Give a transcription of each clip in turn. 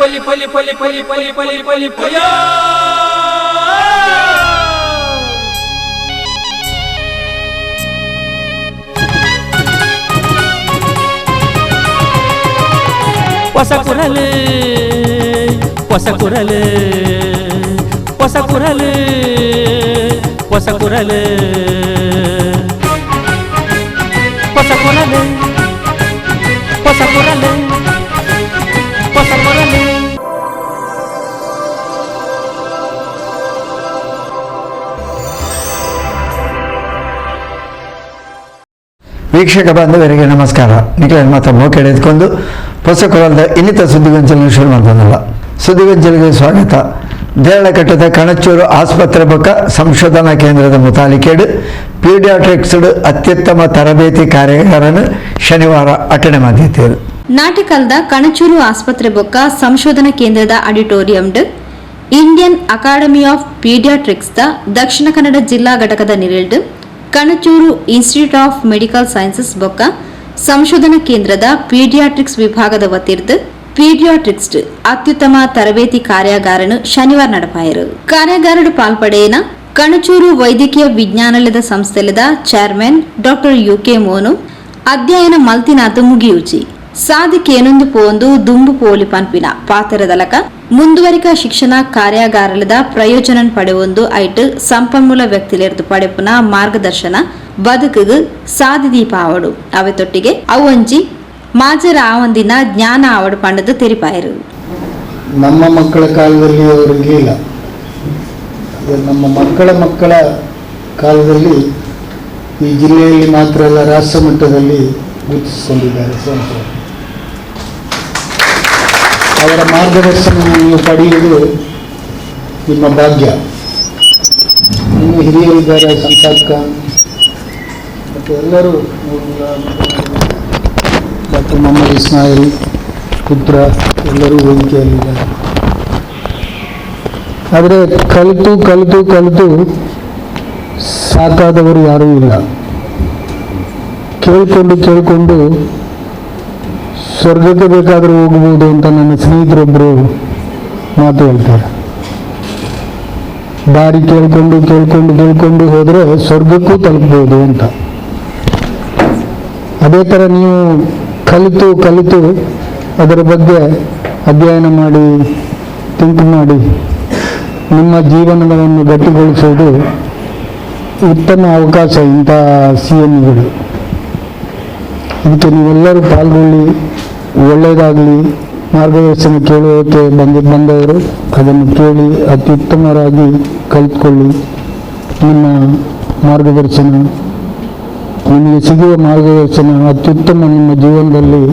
ಪಲಿ ಪಲಿ ಪಲಿ ಪಲಿ ಪಲಿ ಪಲಿ ಪಲಿ ಪಯ ಹೊಸ ಕುರಲು ಹೊಸ ಕುರಲು ಹೊಸ ಕುರಲು ಹೊಸ ಕುರಲು ಹೊಸ ಕುರಲು ಹೊಸ ಕುರಲು ಹೊಸ ಕುರಲು. ವೀಕ್ಷಕ ಬಾಂಧವರಿಗೆ ನಮಸ್ಕಾರ. ನಿಖಿಲ್ ಮಾತ್ರ ಮೋಕೆ ಎಳೆದುಕೊಂಡು ಹೊಸ ಕೊರಲದ ಇನ್ನಿತ ಸುದ್ದಿಗೊಂಚಲನ್ನು ಶುರು ಮಾಡ್ತದಲ್ಲ. ಸುದ್ದಿಗೊಂಚಲಿಗೆ ಸ್ವಾಗತ. ದೇರಳಕಟ್ಟದ ಕಣಚೂರು ಆಸ್ಪತ್ರೆ ಬೊಕ್ಕ ಸಂಶೋಧನಾ ಕೇಂದ್ರದ ಮುತಾಲಿಕೆಡು ಪೀಡಿಯಾಟ್ರಿಕ್ಸ್ ಅತ್ಯುತ್ತಮ ತರಬೇತಿ ಕಾರ್ಯಾಗಾರನು ಶನಿವಾರ ಅಟೆಂಡ್ ಮಾಡಿದ್ದೇವೆ. ನಾಟಿಕಲ್ದ ಕಣಚೂರು ಆಸ್ಪತ್ರೆ ಬೊಕ್ಕ ಸಂಶೋಧನಾ ಕೇಂದ್ರದ ಆಡಿಟೋರಿಯಂಡ್ ಇಂಡಿಯನ್ ಅಕಾಡೆಮಿ ಆಫ್ ಪೀಡಿಯಾಟ್ರಿಕ್ಸ್ ದ ದಕ್ಷಿಣ ಕನ್ನಡ ಜಿಲ್ಲಾ ಘಟಕದ ನಿರಲ್ಡ್ Kanachur institute of medical sciences ಬೊಕ್ಕ ಸಂಶೋಧನಾ ಕೇಂದ್ರದ ಪೀಡಿಯಾಟ್ರಿಕ್ಸ್ ವಿಭಾಗದ ವತಿರ್ದು ಪೀಡಿಯಾಟ್ರಿಕ್ಸ್ ಅತ್ಯುತ್ತಮ ತರಬೇತಿ ಕಾರ್ಯಾಗಾರನು ಶನಿವಾರ ನಡಪಾಯರು. ಕಾರ್ಯಾಗಾರಡು ಪಾಲ್ಪಡೆಯನ ಕಣಚೂರು ವೈದ್ಯಕೀಯ ವಿಜ್ಞಾನಾಲಯದ ಸಂಸ್ಥೆಲದ ಚೇರ್ಮನ್ ಡಾಕ್ಟರ್ ಯುಕೆ ಮೋನು ಅಧ್ಯಯನ ಮಲ್ತಿನಾಥ್ ಮುಗಿಯುಚಿ ಸಾಧಿಕೇನೊಂದು ಪೋಂದು ದುಂಬು ಪೋಲಿ ಪನ್ಪಿನ ಪಾತ್ರದಲಕ ಮುಂದುವರಿಕ ಶಿಕ್ಷಣ ಕಾರ್ಯಾಗಾರಲದ ಪ್ರಯೋಜನ ಪಡೆಯೊಂದು ಐಟ್ ಸಂಪನ್ಮೂಲ ವ್ಯಕ್ತಿಲೆರ್ದು ಪಡೆಪುನ ಮಾರ್ಗದರ್ಶನ ಬದುಕಿಗೆ ಸಾಧಿದೀಪ ಆವಡು ಅವೆತೊಟ್ಟಿಗೆ ಅವಂಜಿ ಮಾಜರ ಆವಂದಿನ ಜ್ಞಾನ ಆವಡು ಪಂಡದು ತೆರಿಪಾಯರು. ನಮ್ಮ ಮಕ್ಕಳ ಕಾಲದಲ್ಲಿ ಅವರು ಇರಲಿಲ್ಲ. ನಮ್ಮ ಮಕ್ಕಳ ಕಾಲದಲ್ಲಿ ಈ ಜಿಲ್ಲೆಯಲ್ಲಿ ಮಾತ್ರ ಅಲ್ಲ, ರಾಷ್ಟ್ರ ಮಟ್ಟದಲ್ಲಿ ಗುರುತಿಸಿಕೊಂಡಿದ್ದಾರೆ. ಅವರ ಮಾರ್ಗದರ್ಶನ ನೀವು ಪಡೆಯುವುದು ನಿಮ್ಮ ಭಾಗ್ಯ. ನಿಮ್ಮ ಹಿರಿಯರಿದ್ದಾರೆ, ಸಂಪರ್ಕ ಮತ್ತು ಎಲ್ಲರೂ ಡಾಕ್ಟರ್ ಮೊಹಮ್ಮದ್ ಇಸ್ಮಾಯಿಲ್ ಪುತ್ರ ಎಲ್ಲರೂ ವೇದಿಕೆಯಲ್ಲಿದ್ದಾರೆ. ಆದರೆ ಕಲಿತು ಕಲಿತು ಕಲಿತು ಸಾಕಾದವರು ಯಾರೂ ಇಲ್ಲ. ಕೇಳಿಕೊಂಡು ಸ್ವರ್ಗಕ್ಕೆ ಬೇಕಾದರೂ ಹೋಗಬಹುದು ಅಂತ ನನ್ನ ಸ್ನೇಹಿತರೊಬ್ಬರು ಮಾತು ಹೇಳ್ತಾರೆ. ದಾರಿ ಕೇಳ್ಕೊಂಡು ಹೋದರೆ ಸ್ವರ್ಗಕ್ಕೂ ತಲುಪಬಹುದು ಅಂತ. ಅದೇ ಥರ ನೀವು ಕಲಿತು ಅದರ ಬಗ್ಗೆ ಅಧ್ಯಯನ ಮಾಡಿ ಥಿಂಕ್ ಮಾಡಿ ನಿಮ್ಮ ಜೀವನವನ್ನು ಗಟ್ಟಿಗೊಳಿಸುವುದು ಉತ್ತಮ ಅವಕಾಶ ಇಂಥ CMEಗಳು. ಇದಕ್ಕೆ ನೀವೆಲ್ಲರೂ ಪಾಲ್ಗೊಳ್ಳಿ, ಒಳ್ಳೆಯದಾಗಲಿ. ಮಾರ್ಗದರ್ಶನ ಕೇಳುವುದಕ್ಕೆ ಬಂದವರು ಅದನ್ನು ಕೇಳಿ ಅತ್ಯುತ್ತಮರಾಗಿ ಕಲಿತ್ಕೊಳ್ಳಿ. ನಿಮ್ಮ ಮಾರ್ಗದರ್ಶನ, ನಿಮಗೆ ಸಿಗುವ ಮಾರ್ಗದರ್ಶನ ಅತ್ಯುತ್ತಮ ನಿಮ್ಮ ಜೀವನದಲ್ಲಿ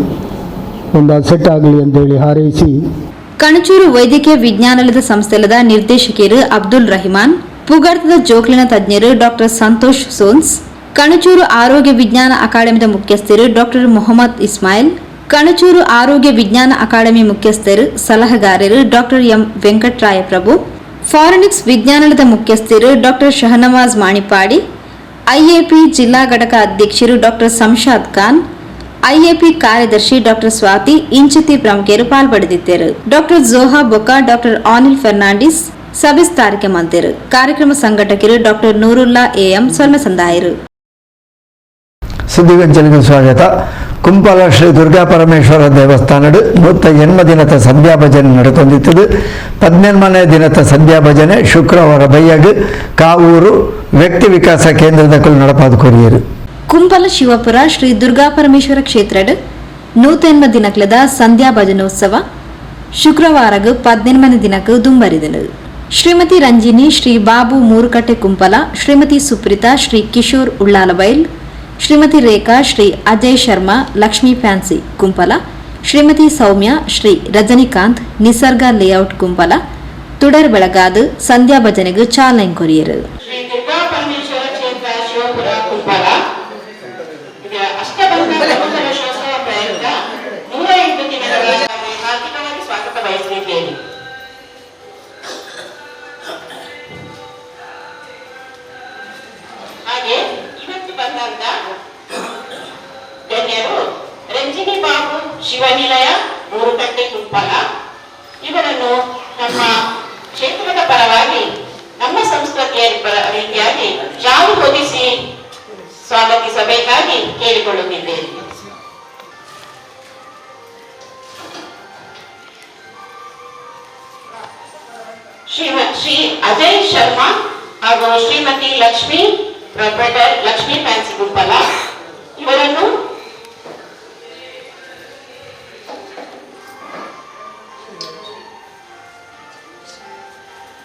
ಒಂದು ಅಸೆಟ್ ಆಗಲಿ ಅಂತೇಳಿ ಹಾರೈಸಿ. ಕಣಚೂರು ವೈದ್ಯಕೀಯ ವಿಜ್ಞಾನಾಲಯದ ಸಂಸ್ಥೆಲದ ನಿರ್ದೇಶಕಿಯರು ಅಬ್ದುಲ್ ರಹಿಮಾನ್, ಪುಗಾರ್ತದ ಜೋಕ್ಲಿನ ತಜ್ಞರು ಡಾಕ್ಟರ್ ಸಂತೋಷ್ ಸೋನ್ಸ್, ಕಣಚೂರು ಆರೋಗ್ಯ ವಿಜ್ಞಾನ ಅಕಾಡೆಮಿದ ಮುಖ್ಯಸ್ಥರು ಡಾಕ್ಟರ್ ಮೊಹಮ್ಮದ್ ಇಸ್ಮಾಯಿಲ್, ಕಣಚೂರು ಆರೋಗ್ಯ ವಿಜ್ಞಾನ ಅಕಾಡೆಮಿ ಮುಖ್ಯಸ್ಥರು ಸಲಹೆಗಾರರು ಡಾಕ್ಟರ್ ಎಂ ವೆಂಕಟರಾಯ ಪ್ರಭು, ಫಾರೆನಿಕ್ಸ್ ವಿಜ್ಞಾನಾಲಯದ ಮುಖ್ಯಸ್ಥರು ಡಾಕ್ಟರ್ ಶಹನವಾಜ್ ಮಾಣಿಪಾಡಿ, IAP ಜಿಲ್ಲಾ ಘಟಕ ಅಧ್ಯಕ್ಷರು ಡಾಕ್ಟರ್ ಸಂಶಾದ್ ಖಾನ್, IAP ಕಾರ್ಯದರ್ಶಿ ಡಾಕ್ಟರ್ ಸ್ವಾತಿ ಇಂಚಿತಿ ಪ್ರಮುಖರು ಪಾಲ್ಪಡೆದಿದ್ದರು. ಡಾಕ್ಟರ್ ಜೋಹಾ ಬೊಕ್ಕ, ಡಾಕ್ಟರ್ ಆನಿಲ್ ಫೆರ್ನಾಂಡಿಸ್ ಸವಿಸ್ತಾರಿಕೆ ಮಂತಿರು. ಕಾರ್ಯಕ್ರಮ ಸಂಘಟಕರು ಡಾಕ್ಟರ್ ನೂರುಲ್ಲಾ AM ಸ್ವರ್ಣಸಂದಾಯರು. ಸುದ್ದಿಗೊಂಚಲಿಗೆ ಸ್ವಾಗತ. ಕುಂಪಲ ಶ್ರೀ ದುರ್ಗಾ ಪರಮೇಶ್ವರ ದೇವಸ್ಥಾನಡು 108 ದಿನದ ಸಂಧ್ಯಾ ಭಜನೆ ನಡೆತೊಂದಿತ್ತದು. 17ನೇ ದಿನದ ಸಂಧ್ಯಾ ಭಜನೆ ಶುಕ್ರವಾರ ಬೈಯಗ್ ಕಾವೂರು ವ್ಯಕ್ತಿ ವಿಕಾಸ ಕೇಂದ್ರದ ನಡಪಾದು ಕೊರಿಯರು. ಕುಂಪಲ ಶಿವಪುರ ಶ್ರೀ ದುರ್ಗಾ ಪರಮೇಶ್ವರ ಕ್ಷೇತ್ರಡ್ 108 ದಿನಕ್ಲದ ಸಂಧ್ಯಾ ಭಜನೋತ್ಸವ ಶುಕ್ರವಾರಗ್ 17ನೇ ದಿನಕ್ಕೆ ದುಂಬರಿದನು. ಶ್ರೀಮತಿ ರಂಜಿನಿ ಶ್ರೀ ಬಾಬು ಮೂರುಕಟ್ಟೆ ಕುಂಪಲ, ಶ್ರೀಮತಿ ಸುಪ್ರೀತಾ ಶ್ರೀ ಕಿಶೋರ್ ಉಳ್ಳಾಲಬೈಲ್, ಶ್ರೀಮತಿ ರೇಖಾ ಶ್ರೀ ಅಜಯ್ ಶರ್ಮಾ ಲಕ್ಷ್ಮೀ ಫ್ಯಾನ್ಸಿ ಕುಂಪಲ, ಶ್ರೀಮತಿ ಸೌಮ್ಯ ಶ್ರೀ ರಜನಿಕಾಂತ್ ನಿಸರ್ಗ ಲೇಔಟ್ ಕುಂಪಲ ತುಡರ್ ಬೆಳಗಾದ ಸಂಧ್ಯಾ ಭಜನೆಗೆ ಚಾಲನೆ ಕೊರಿಯರು. ರಂಜಿನಿ ಬಾಬು ಶಿವನಿಲಯ ಮೂರುಕಟ್ಟೆ ಕುಂಪಲ, ಇವರನ್ನು ನಮ್ಮ ಕ್ಷೇತ್ರದ ಪರವಾಗಿ ನಮ್ಮ ಸಂಸ್ಕೃತಿಯ ರೀತಿಯಾಗಿ ಶಾಲು ಹೊದಿಸಿ ಸ್ವಾಗತಿಸಬೇಕಾಗಿ ಕೇಳಿಕೊಳ್ಳುತ್ತಿದ್ದೇನೆ. ಶ್ರೀ ಅಜಯ್ ಶರ್ಮಾ ಹಾಗೂ ಶ್ರೀಮತಿ ಲಕ್ಷ್ಮಿ ಪ್ರೊಪರೇಟರ್ ಲಕ್ಷ್ಮಿ ಫ್ಯಾನ್ಸಿ ಗುಂಪಲ ಇವರನ್ನು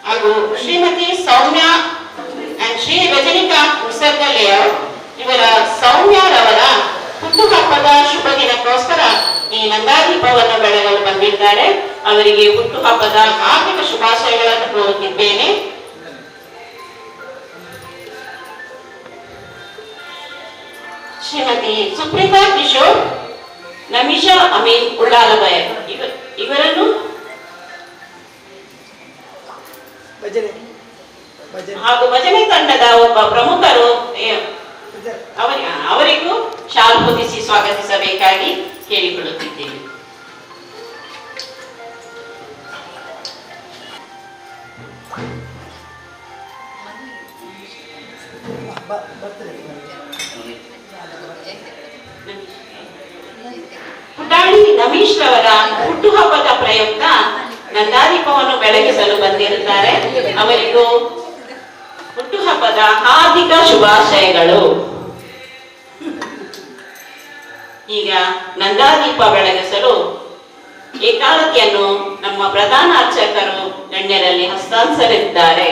ಹಾಗೂ ಶ್ರೀಮತಿ ಸೌಮ್ಯ ಅಂಡ್ ಶ್ರೀ ರಜನಿಕಾಂತ್ ನಿಸರ್ಗ ಲೇಔಟ್ ಇವರ ಸೌಮ್ಯರವರ ಹುಟ್ಟುಹಬ್ಬದ ಶುಭ ದಿನಕ್ಕೋಸ್ಕರ ಈ ನಂದಾದೀಪವನ್ನು ಬೆಳಗಲು ಬಂದಿದ್ದಾರೆ. ಅವರಿಗೆ ಹುಟ್ಟುಹಬ್ಬದ ಹಾರ್ದಿಕ ಶುಭಾಶಯಗಳನ್ನು ಕೋರುತ್ತಿದ್ದೇನೆ. ಶ್ರೀಮತಿ ಸುಪ್ರೀತಾ ಕಿಶೋರ್, ನಮಿಷಾ ಅಮೀನ್ ಉಳ್ಳಾಲಬಾಯ ಇವರನ್ನು ಹಾಗೂ ಭಜನೆ ತಂಡದ ಒಬ್ಬ ಪ್ರಮುಖರು ಅವರಿಗೂ ಶಾಲು ಹೊದಿಸಿ ಸ್ವಾಗತಿಸಬೇಕಾಗಿ ಕೇಳಿಕೊಳ್ಳುತ್ತಿದ್ದೇನೆ. ಪುಟಾಣಿ ನಮೀಶ್ ರವರ ಹುಟ್ಟುಹಬ್ಬದ ಪ್ರಯುಕ್ತ ನಂದಾದೀಪವನ್ನು ಬೆಳಗಿಸಲು ಬಂದಿರುತ್ತಾರೆ. ಅವರಿಗೂ ಹುಟ್ಟುಹಬ್ಬದ ಹಾರ್ದಿಕ ಶುಭಾಶಯಗಳು. ಈಗ ನಂದಾದೀಪ ಬೆಳಗಿಸಲು ಏಕಾದಶಿಯನ್ನು ನಮ್ಮ ಪ್ರಧಾನ ಅರ್ಚಕರು ಗಣ್ಯರಲ್ಲಿ ಹಸ್ತಾಂತರಿಸಿದ್ದಾರೆ.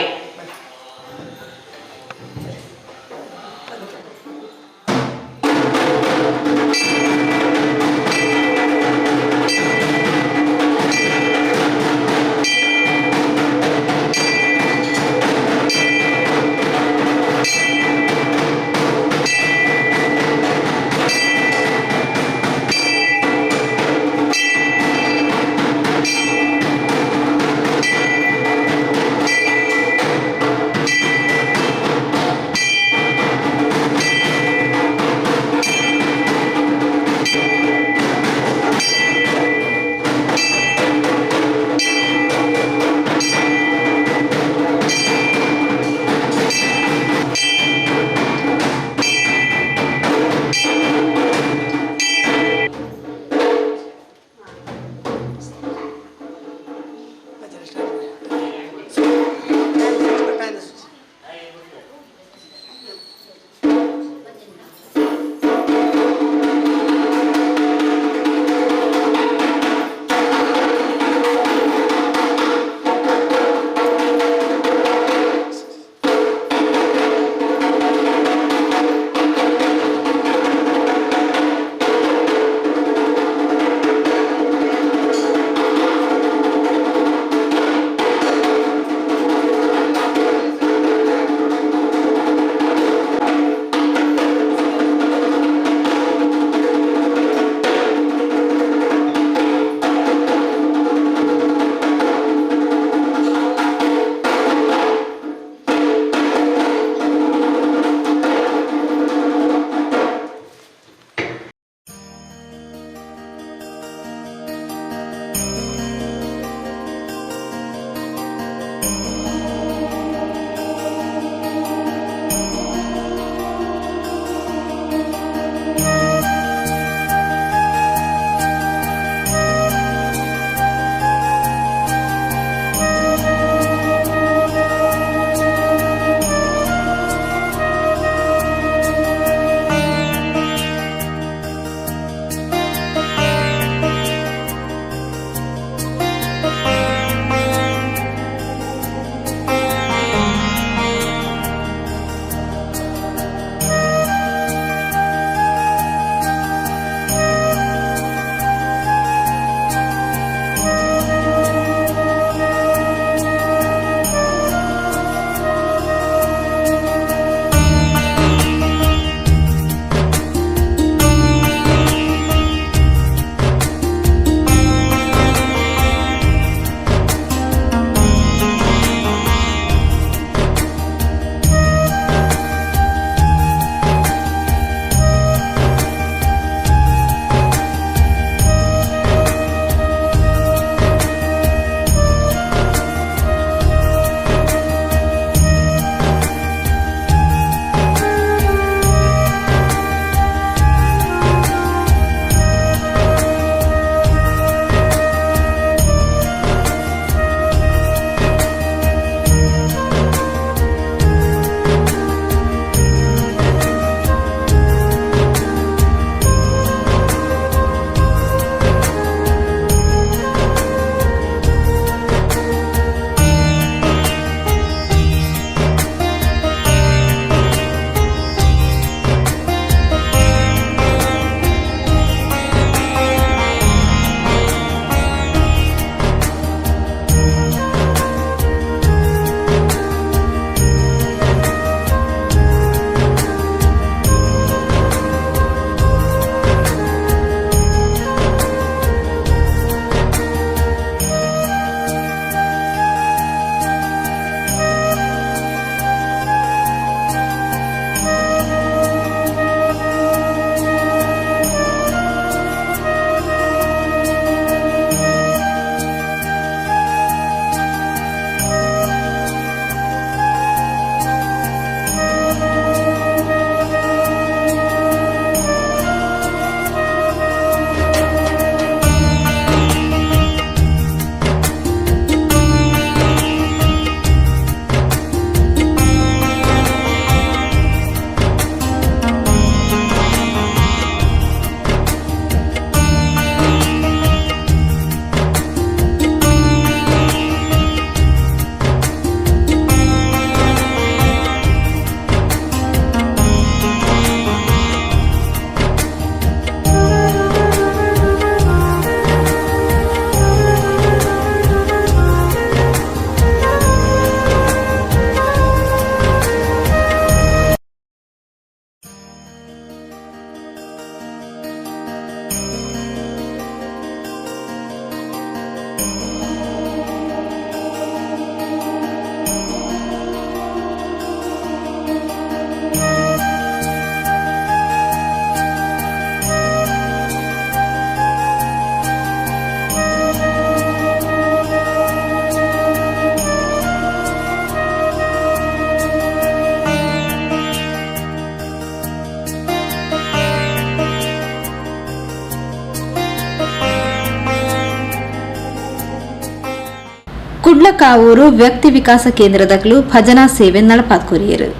ಕುಡ್ಲಕಾವೂರು ವ್ಯಕ್ತಿ ವಿಕಾಸ ಕೇಂದ್ರದಗಳು ಭಜನಾ ಸೇವೆ ನಡಪಾದ್ಕೊರಿಯರು.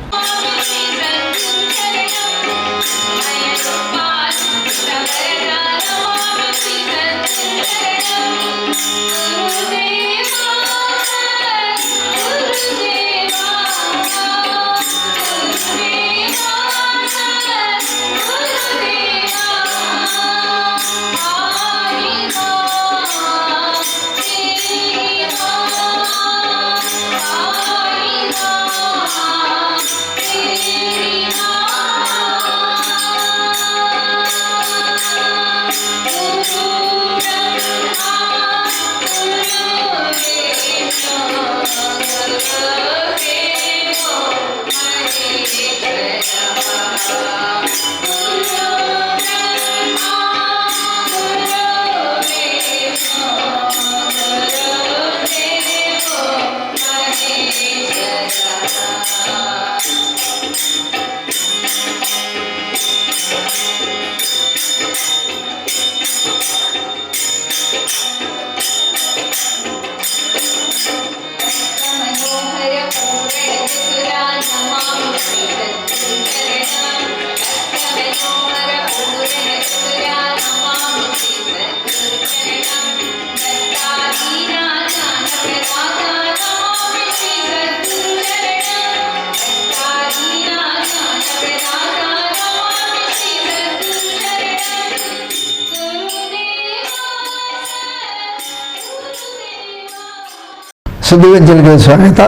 ಸುದ್ದಿಗೊಂಚಲಿಗೆ ಸ್ವಾಗತ.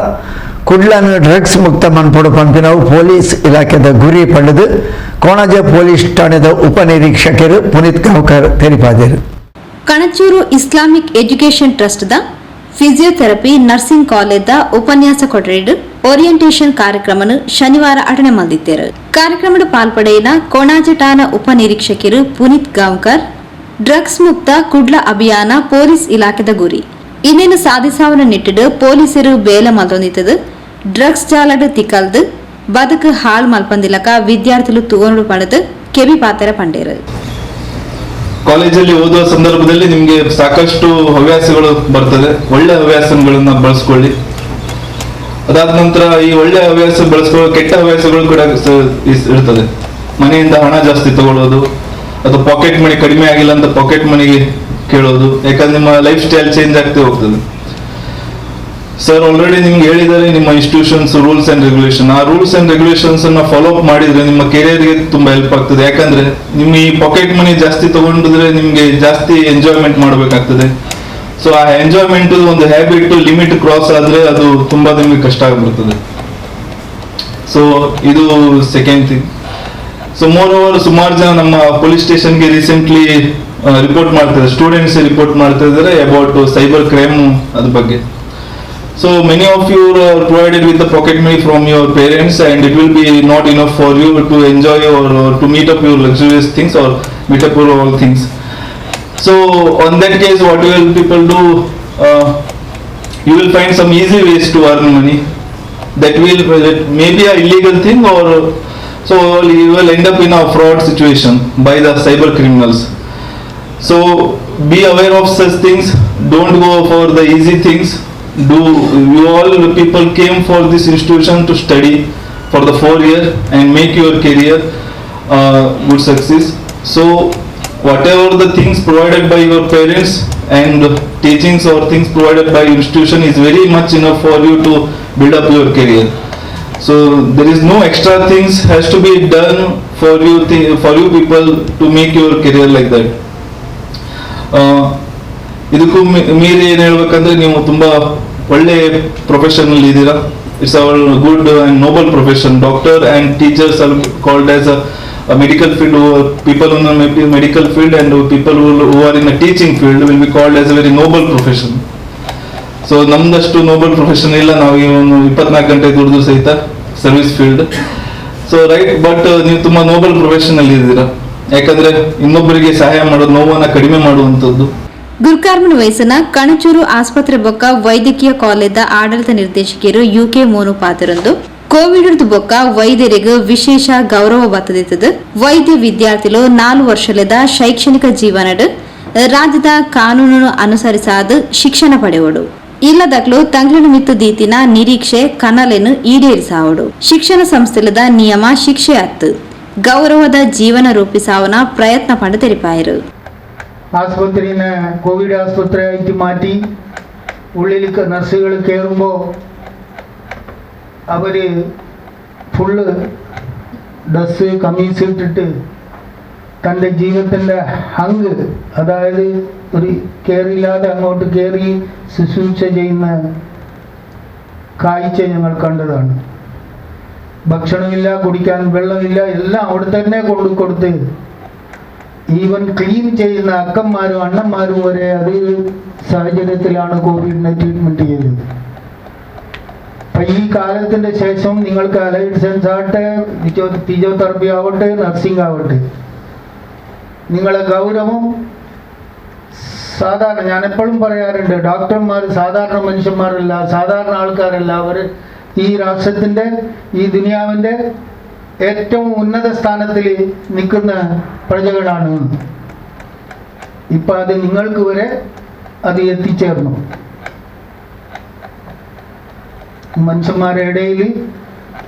ಕುಡ್ಲನ್ನು ಡ್ರಗ್ಸ್ ಮುಕ್ತ ಮನ್ಪಡು ಪಂಪಿನವು ಪೊಲೀಸ್ ಇಲಾಖೆದ ಗುರಿ ಪಡೆದು ಕೋಣಾಜೆ ಪೊಲೀಸ್ ಠಾಣೆದ ಉಪನಿರೀಕ್ಷಕರು ಪುನೀತ್ ಗಾಂವ್ಕರ್ ತೆರಿಪಾದರು. ಕಣಚೂರು ಇಸ್ಲಾಮಿಕ್ ಎಜುಕೇಷನ್ ಟ್ರಸ್ಟ್ ದ ಫಿಸಿಯೋಥೆರಪಿ ನರ್ಸಿಂಗ್ ಕಾಲೇಜ್ ಉಪನ್ಯಾಸ ಕೊಠಡಿ ಓರಿಯಂಟೇಷನ್ ಕಾರ್ಯಕ್ರಮ ಶನಿವಾರ ಅಟನೆ ಮಾಡಿದ್ದರು. ಕಾರ್ಯಕ್ರಮದ ಪಾಲ್ಪಡೆಯಿನ ಕೋಣಾಜೆ ಠಾಣಾ ಉಪನಿರೀಕ್ಷಕರು ಪುನೀತ್ ಗಾಂವ್ಕರ್ ಡ್ರಗ್ಸ್ ಮುಕ್ತ ಕುಡ್ಲ ಅಭಿಯಾನ ಪೊಲೀಸ್ ಇಲಾಖೆದ ಗುರಿ ಇನ್ನೇನು ಸಾಧಿಸಾವನ ನಿಟ್ಟಿಡು ಪೊಲೀಸರು ಬೇಲ ಮಲ್ತೊಂದಿತ್ತದು ಡ್ರಗ್ಸ್ ಜಾಲಡ್ ತಿಕ್ಕಲ್ದು ಬದುಕು ಹಾಳು ಮಲ್ಪಂದಿಲಕ ವಿದ್ಯಾರ್ಥಿಗಳು ತಗೊಂಡು ಪಡೆದು ಕೆವಿ ಪಾತ್ರ ಪಂಡೇರು. ಕಾಲೇಜಲ್ಲಿ ಓದುವ ಸಂದರ್ಭದಲ್ಲಿ ನಿಮ್ಗೆ ಸಾಕಷ್ಟು ಹವ್ಯಾಸಗಳು ಬರ್ತದೆ. ಒಳ್ಳೆ ಹವ್ಯಾಸಗಳನ್ನ ಬಳಸ್ಕೊಳ್ಳಿ. ಅದಾದ ನಂತರ ಈ ಒಳ್ಳೆ ಹವ್ಯಾಸ ಬಳಸ್ಕೊಳ್ಳೋ ಕೆಟ್ಟ ಹವ್ಯಾಸಗಳು ಕೂಡ ಇರ್ತದೆ. ಮನೆಯಿಂದ ಹಣ ಜಾಸ್ತಿ ತಗೊಳ್ಳೋದು ಅಥವಾ ಪಾಕೆಟ್ ಮನಿ ಕಡಿಮೆ ಆಗಿಲ್ಲ ಅಂತ ಪಾಕೆಟ್ ಮನಿಗೆ ಕೇಳೋದು. ಯಾಕಂದ್ರೆ ನಿಮ್ಮ ಲೈಫ್ ಸ್ಟೈಲ್ ಚೇಂಜ್ ಆಗ್ತಾ ಹೋಗ್ತದೆ. ಸರ್ ಆಲ್ರೆಡಿ ನಿಮ್ಗೆ ಹೇಳಿದರೆ ನಿಮ್ಮ ಇನ್ಸ್ಟಿಟ್ಯೂಷನ್ಸ್ ರೂಲ್ಸ್ ಅಂಡ್ ರೆಗ್ಯುಲೇಷನ್, ಆ ರೂಲ್ಸ್ ಅಂಡ್ ರೆಗ್ಯುಲೇಷನ್ಸ್ ಅನ್ನ ಫಾಲೋ ಅಪ್ ಮಾಡಿದ್ರೆ ನಿಮ್ಮ ಕೆರಿಯರ್ಗೆ ತುಂಬಾ ಹೆಲ್ಪ್ ಆಗ್ತದೆ. ಯಾಕಂದ್ರೆ ನಿಮ್ಮ ಈ ಪಾಕೆಟ್ ಮನಿ ಜಾಸ್ತಿ ತಗೊಂಡಿದ್ರೆ ನಿಮ್ಗೆ ಜಾಸ್ತಿ ಎಂಜಾಯ್ಮೆಂಟ್ ಮಾಡಬೇಕಾಗ್ತದೆ. ಸೊ ಆ ಎಂಜಾಯ್ಮೆಂಟ್ ಒಂದು ಹ್ಯಾಬಿಟ್ ಲಿಮಿಟ್ ಕ್ರಾಸ್ ಆದ್ರೆ ಅದು ತುಂಬಾ ನಿಮ್ಗೆ ಕಷ್ಟ ಆಗ್ಬಿಡ್ತದೆ. ಸೊ ಇದು second thing. So more over ಸುಮಾರು ಜನ ನಮ್ಮ ಪೊಲೀಸ್ ಸ್ಟೇಷನ್ಗೆ ರೀಸೆಂಟ್ಲಿ ರಿಪೋರ್ಟ್ ಮಾಡ್ತಾರೆ, ಸ್ಟೂಡೆಂಟ್ಸ್ ರಿಪೋರ್ಟ್ ಮಾಡ್ತಾ ಇದ್ದಾರೆ ಅಬೌಟ್ ಸೈಬರ್ ಕ್ರೈಮ್ ಅದ್ರ ಬಗ್ಗೆ. So many of you are provided with the pocket money from your parents and it will be not enough for you to enjoy or to meet up your luxurious things or meet up your all things. So on that case what will people do? You will find some easy ways to earn money that may be a illegal thing or so you will end up in a fraud situation by the cyber criminals. So be aware of such things. Don't go for the easy things. You all people came for this institution to study for the 4 years and make your career good success. So whatever the things provided by your parents and teachings or things provided by institution is very much enough for you to build up your career. So there is no extra things has to be done for you people to make your career like that. ಇದಕ್ಕೂ ಮೀರಿ ಏನ್ ಹೇಳ್ಬೇಕಂದ್ರೆ ನೀವು ತುಂಬಾ ಒಳ್ಳೆ profession ಅಲ್ಲಿ ಇದ್ದೀರಾ. It's our good and noble profession. Doctor and teachers are called as a medical field. People in the medical field and people who are in the teaching field will be called as a very noble profession. So ನಮ್ದಷ್ಟು noble profession ಇಲ್ಲ. ನಾವು ಈ 24 ಗಂಟೆ ದುಡಿದು ಸಹಿತ service field. So right, but ನೀವು ತುಂಬಾ Nobel profession ಅಲ್ಲಿ ಇದ್ದೀರಾ. ಯಾಕಂದ್ರೆ ಇನ್ನೊಬ್ಬರಿಗೆ ಸಹಾಯ ಮಾಡೋದು, ನೋವನ್ನ ಕಡಿಮೆ ಮಾಡುವಂತದ್ದು. ಗುರುಕಾರ್ಮನ್ ವಯಸ್ಸಿನ ಕಣಚೂರು ಆಸ್ಪತ್ರೆ ಬೊಕ್ಕ ವೈದ್ಯಕೀಯ ಕಾಲೇಜ್ ಆಡಳಿತ ನಿರ್ದೇಶಕಿಯರು ಯುಕೆ ಮೋನುಪಾತರಂದು ಕೋವಿಡ್ ಬೊಕ್ಕ ವೈದ್ಯರಿಗೆ ವಿಶೇಷ ಗೌರವ ಬತ್ತದಿತ್ತದು. ವೈದ್ಯ ವಿದ್ಯಾರ್ಥಿಗಳು 4 ವರ್ಷದ ಶೈಕ್ಷಣಿಕ ಜೀವನದ ರಾಜ್ಯದ ಕಾನೂನು ಅನುಸರಿಸಾದ ಶಿಕ್ಷಣ ಪಡೆಯುವುದು. ಇಲ್ಲದಾಗ್ಲೂ ತಂಗ್ಳನ ಮಿತ್ತು ದೀತಿನ ನಿರೀಕ್ಷೆ ಕನಲೆನು ಈಡೇರಿಸಾವಡು. ಶಿಕ್ಷಣ ಸಂಸ್ಥೆಲದ ನಿಯಮ ಶಿಕ್ಷೆ ಅತ್ತು ಗೌರವದ ಜೀವನ ರೂಪಿಸಾವನ ಪ್ರಯತ್ನ ಪಂಡ ತೆರಿಪಾಯರು. ആസ്പത്രിയിൽ കോവിഡ് ആസ്പത്രിയായിട്ട് മാറ്റി ഉള്ളിൽ നഴ്സുകൾ കയറുമ്പോൾ അവർ ഫുള്ള് ഡ്രസ്സ് കമ്മീസ് ഇട്ടിട്ട് തൻ്റെ ജീവിതത്തിൻ്റെ ഹങ്ക്, അതായത് ഒരു കയറിയില്ലാതെ അങ്ങോട്ട് കയറി ശുശ്രൂഷ ചെയ്യുന്ന കാഴ്ച ഞങ്ങൾ കണ്ടതാണ്. ഭക്ഷണമില്ല, കുടിക്കാൻ വെള്ളമില്ല, എല്ലാം അവിടെ തന്നെ കൊടുത്ത് ഈവൻ ക്ലീൻ ചെയ്യുന്ന അക്കന്മാരും അണ്ണന്മാരും വരെ അതേ സാഹചര്യത്തിലാണ് കോവിഡിനെ ട്രീറ്റ്മെൻറ്റ് ചെയ്തത്. അപ്പം ഈ കാലത്തിൻ്റെ ശേഷം നിങ്ങൾക്ക് അലൈഡ് സയൻസ് ആവട്ടെ, ഫിസിയോതെറാപ്പി ആവട്ടെ, നഴ്സിംഗ് ആവട്ടെ, നിങ്ങളെ ഗൗരവം സാധാരണ, ഞാൻ എപ്പോഴും പറയാറുണ്ട്, ഡോക്ടർമാർ സാധാരണ മനുഷ്യന്മാരല്ല, സാധാരണ ആൾക്കാരല്ല. അവർ ഈ രാഷ്ട്രത്തിൻ്റെ, ഈ ദുനിയാവിൻ്റെ ഏറ്റവും ഉന്നത സ്ഥാനത്തിൽ നിൽക്കുന്ന പ്രജകളാണ്. ഇപ്പം അത് നിങ്ങൾക്ക് വരെ അത് എത്തിച്ചേർന്നു. മനുഷ്യന്മാരുടെ ഇടയിൽ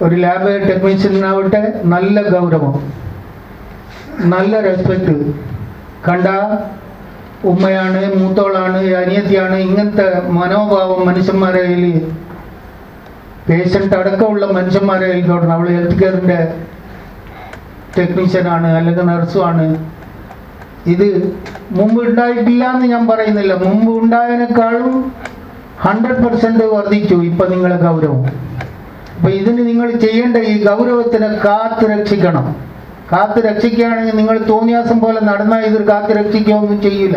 ഒരു ലാബ് ടെക്നീഷ്യനാവട്ടെ നല്ല ഗൗരവം, നല്ല റെസ്പെക്റ്റ്. കണ്ട ഉമ്മയാണ്, മൂത്തോളാണ്, അനിയത്തിയാണ്, ഇങ്ങനത്തെ മനോഭാവം മനുഷ്യന്മാരുടെ കയ്യിൽ, പേഷ്യൻ്റ് അടക്കമുള്ള മനുഷ്യന്മാരെ കയ്യിലോട്ട്. അവൾ ഹെൽത്ത് കെയറിൻ്റെ ടെക്നീഷ്യനാണ് അല്ലെങ്കിൽ നഴ്സുമാണ്. ഇത് മുമ്പ് ഉണ്ടായിട്ടില്ല എന്ന് ഞാൻ പറയുന്നില്ല, മുമ്പ് ഉണ്ടായതിനേക്കാളും 100% വർദ്ധിച്ചു ഇപ്പം നിങ്ങളെ ഗൗരവം. അപ്പം ഇതിന് നിങ്ങൾ ചെയ്യേണ്ട ഈ ഗൗരവത്തിനെ കാത്തു രക്ഷിക്കണം. കാത്തു രക്ഷിക്കുകയാണെങ്കിൽ നിങ്ങൾ തോന്നിയാസം പോലെ നടന്നാൽ ഇത് കാത്തു രക്ഷിക്കുകയൊന്നും ചെയ്യില്ല,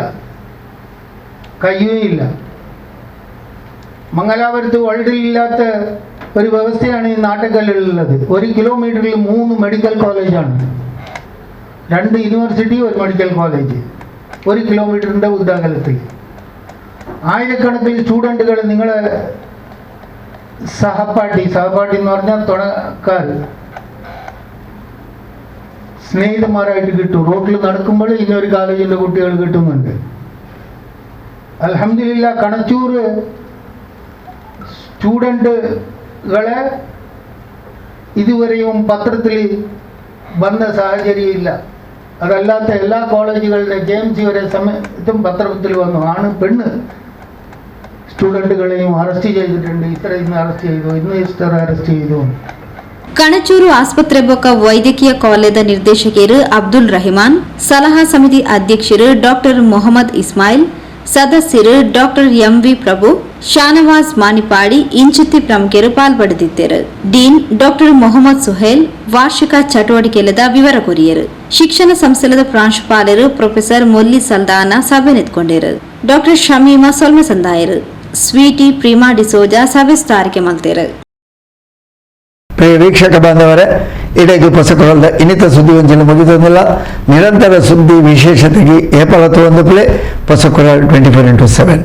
കഴിയുകയില്ല. മംഗലാപുരത്ത് വേൾഡിലില്ലാത്ത ഒരു വ്യവസ്ഥയാണ് ഈ നാട്ടുകല്ലിലുള്ളത്. 1 കിലോമീറ്ററിൽ 3 മെഡിക്കൽ കോളേജാണ്, 2 യൂണിവേഴ്സിറ്റി, 1 മെഡിക്കൽ കോളേജ്, 1 കിലോമീറ്ററിൻ്റെ ഉദ്ദാകലത്തിൽ. ആയിരക്കണക്കിന് സ്റ്റുഡൻറ്റുകൾ നിങ്ങളെ സഹപാഠി എന്ന് പറഞ്ഞാൽ തുടക്കാർ, സ്നേഹിതന്മാരായിട്ട് കിട്ടും. റോഡിൽ നടക്കുമ്പോൾ ഇന്നൊരു കോളേജിൻ്റെ കുട്ടികൾ കിട്ടുന്നുണ്ട്. അൽഹംദുലില്ലാ, കണച്ചൂർ സ്റ്റുഡൻറ്റുകളെ ഇതുവരെയും പത്രത്തിൽ വന്ന സാഹചര്യമില്ല. അതല്ലാത്ത എല്ലാ കോളേജുകളുടെ JMC വരെ സമയത്തും പത്രത്തിൽ വന്നു. ആണ് പെണ്ണ് സ്റ്റുഡൻറ്റുകളെയും അറസ്റ്റ് ചെയ്തിട്ടുണ്ട്. ഇന്ന് അറസ്റ്റ് ചെയ്തു, ഇന്ന് അറസ്റ്റ് ചെയ്തു. ಕಣಚೂರು ಆಸ್ಪತ್ರೆ ಬೊಕ್ಕ ವೈದ್ಯಕೀಯ ಕಾಲೇಜದ ನಿರ್ದೇಶಕರು ಅಬ್ದುಲ್ ರಹಿಮಾನ್, ಸಲಹಾ ಸಮಿತಿ ಅಧ್ಯಕ್ಷರು ಡಾಕ್ಟರ್ ಮೊಹಮ್ಮದ್ ಇಸ್ಮಾಯಿಲ್, ಸದಸ್ಯರು ಡಾಕ್ಟರ್ MV ಪ್ರಭು, ಶಾನವಾಜ್ ಮಾನಿಪಾಡಿ ಇಂಚಿತಿ ಪ್ರಮುಖರು ಪಾಲ್ಪಡೆದಿದ್ದರು. ಡೀನ್ ಡಾಕ್ಟರ್ ಮೊಹಮ್ಮದ್ ಸುಹೇಲ್ ವಾರ್ಷಿಕ ಚಟುವಟಿಕೆಲದ ವಿವರ ಕೊರಿಯರು. ಶಿಕ್ಷಣ ಸಂಸ್ಥೆಲದ ಪ್ರಾಂಶುಪಾಲರು ಪ್ರೊಫೆಸರ್ ಮೊಲ್ಲಿ ಸಲ್ದಾನ ಸಭೆ ನೆತ್ಕೊಂಡರು. ಡಾಕ್ಟರ್ ಶಮೀಮಾ ಸೊಲ್ಮೆ ಸಂದಾಯರು, ಸ್ವೀಟಿ ಪ್ರೀಮಾ ಡಿಸೋಜ ಸಭೆ ಸ್ಥಾರಿಕೆ ಮಲ್ತೇರು. ಪ್ರಿಯ ವೀಕ್ಷಕ ಬಾಂಧವರೇ, ಇಡೀ ಹೊಸಕೊಳದ ಇನ್ನಿತ ಸುದ್ದಿಗೊಂಚಲು ಮುಗಿದೊಂದಿಲ್ಲ. ನಿರಂತರ ಸುದ್ದಿ ವಿಶೇಷತೆಗೆ ಏಪಲ 1 ಪ್ಲೇ ಹೊಸಕೊಳ 24x7.